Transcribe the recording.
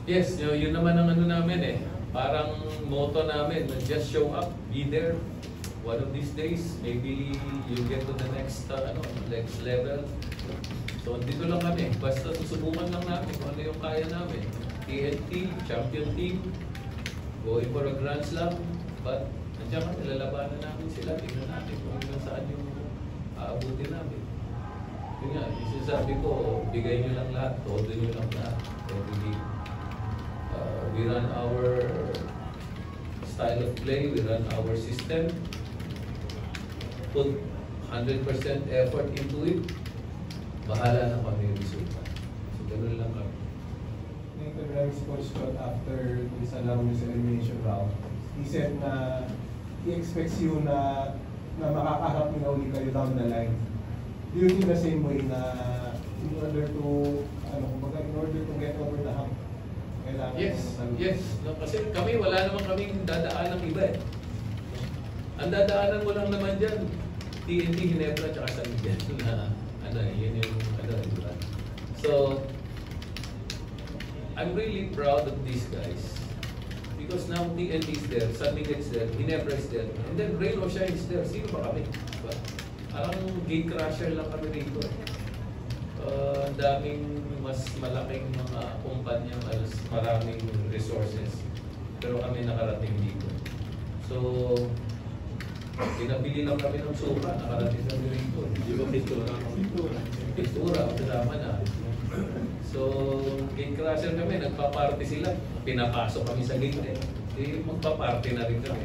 Yes, yun naman ang ano namin eh. Parang motto namin, just show up, be there. One of these days, maybe you'll get to the next next level. So, dito lang kami. Basta susubukan lang namin kung ano yung kaya namin. TNT, champion team, going for a Grand Slam. But, nandiyan kami, lalabanan namin sila. Tingnan natin kung hanggang saan yung aabutin namin. Yun nga, isasabi ko, bigay nyo lang lahat, todo nyo lang lahat. Every game. We run our style of play, we run our system, put 100% effort into it, bahala na kami yung resulta. So, ganoon lang kami. Nathan Rice, Coach Scott, after this elimination round, he said na he expects you na makakaharap na uli kayo down the line. Do you think the same way na in order to get over the hump? Yes. No, kasi kami, wala naman kaming dadaan ng iba eh. Ang dadaanan mo lang naman dyan, TNT, Ginebra, tsaka San Miguel na yun yung diba? So, I'm really proud of these guys. Because now TNT is there, San Miguel is there, Ginebra is there, and then Rain or Shine is there. Sino ba kami? Diba? Parang gate crusher lang kami rito. Daming mas malaking mga kumpanya, mas maraming resources. Pero kami nakarating dito. So, pinabili lang kami ng suka, nakarating kami rito. Di ba pintura? Pintura, kasama na. So, gate crusher kami, nagpa-party sila. Pinapasok kami sa gate eh. Magpa-party na rin kami.